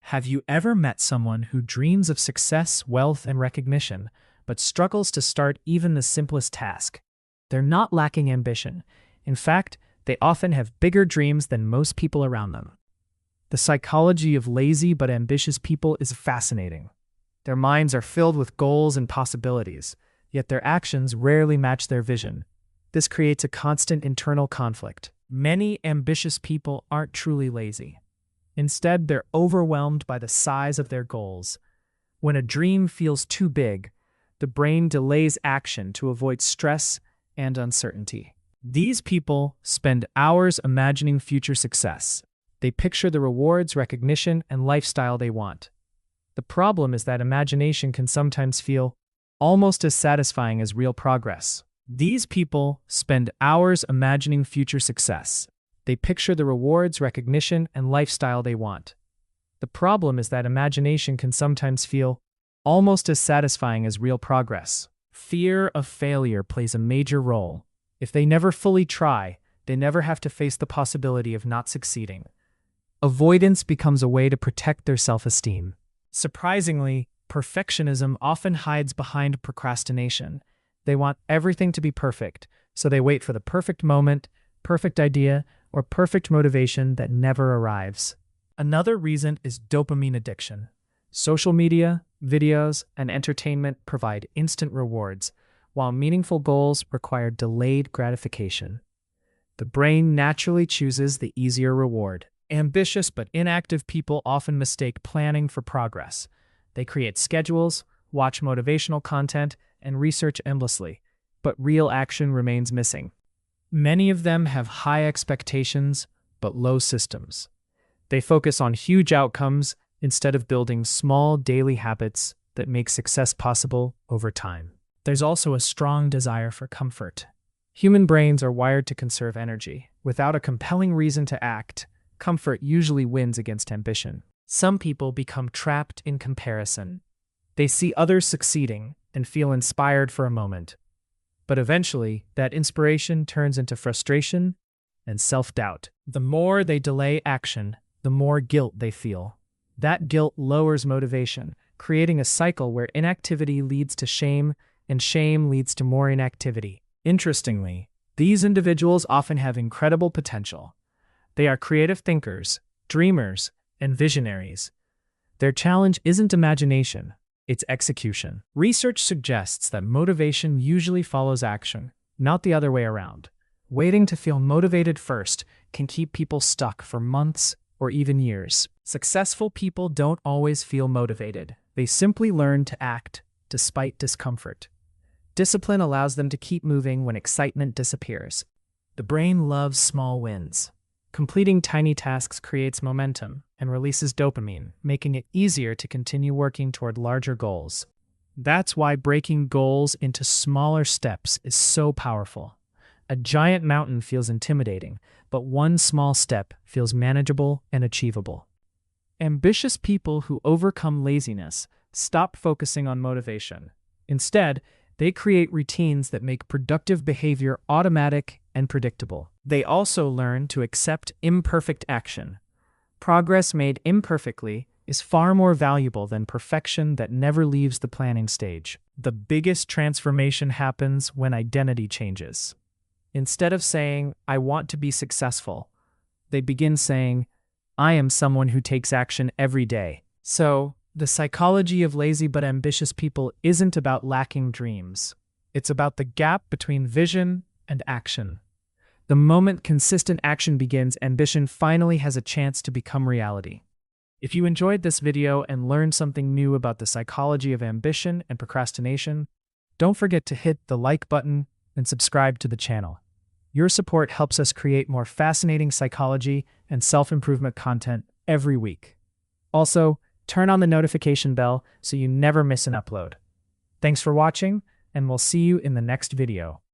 Have you ever met someone who dreams of success, wealth, and recognition, but struggles to start even the simplest task? They're not lacking ambition. In fact, they often have bigger dreams than most people around them. The psychology of lazy but ambitious people is fascinating. Their minds are filled with goals and possibilities, yet their actions rarely match their vision. This creates a constant internal conflict. Many ambitious people aren't truly lazy. Instead, they're overwhelmed by the size of their goals. When a dream feels too big, the brain delays action to avoid stress and uncertainty. These people spend hours imagining future success. They picture the rewards, recognition, and lifestyle they want. The problem is that imagination can sometimes feel almost as satisfying as real progress. These people spend hours imagining future success. They picture the rewards, recognition, and lifestyle they want. The problem is that imagination can sometimes feel almost as satisfying as real progress. Fear of failure plays a major role. If they never fully try, they never have to face the possibility of not succeeding. Avoidance becomes a way to protect their self-esteem. Surprisingly, perfectionism often hides behind procrastination. They want everything to be perfect, so they wait for the perfect moment, perfect idea, or perfect motivation that never arrives. Another reason is dopamine addiction. Social media, videos, and entertainment provide instant rewards, while meaningful goals require delayed gratification. The brain naturally chooses the easier reward. Ambitious but inactive people often mistake planning for progress. They create schedules, watch motivational content, and research endlessly, but real action remains missing. Many of them have high expectations, but low systems. They focus on huge outcomes instead of building small daily habits that make success possible over time. There's also a strong desire for comfort. Human brains are wired to conserve energy. Without a compelling reason to act, comfort usually wins against ambition. Some people become trapped in comparison. They see others succeeding and feel inspired for a moment. But eventually, that inspiration turns into frustration and self-doubt. The more they delay action, the more guilt they feel. That guilt lowers motivation, creating a cycle where inactivity leads to shame, and shame leads to more inactivity. Interestingly, these individuals often have incredible potential. They are creative thinkers, dreamers, and visionaries. Their challenge isn't imagination. It's execution. Research suggests that motivation usually follows action, not the other way around. Waiting to feel motivated first can keep people stuck for months or even years. Successful people don't always feel motivated. They simply learn to act despite discomfort. Discipline allows them to keep moving when excitement disappears. The brain loves small wins. Completing tiny tasks creates momentum and releases dopamine, making it easier to continue working toward larger goals. That's why breaking goals into smaller steps is so powerful. A giant mountain feels intimidating, but one small step feels manageable and achievable. Ambitious people who overcome laziness stop focusing on motivation. Instead, they create routines that make productive behavior automatic and predictable. They also learn to accept imperfect action. Progress made imperfectly is far more valuable than perfection that never leaves the planning stage. The biggest transformation happens when identity changes. Instead of saying, "I want to be successful," they begin saying, "I am someone who takes action every day." So, the psychology of lazy but ambitious people isn't about lacking dreams. It's about the gap between vision and action. The moment consistent action begins, ambition finally has a chance to become reality. If you enjoyed this video and learned something new about the psychology of ambition and procrastination, don't forget to hit the like button and subscribe to the channel. Your support helps us create more fascinating psychology and self-improvement content every week. Also, turn on the notification bell so you never miss an upload. Thanks for watching, and we'll see you in the next video.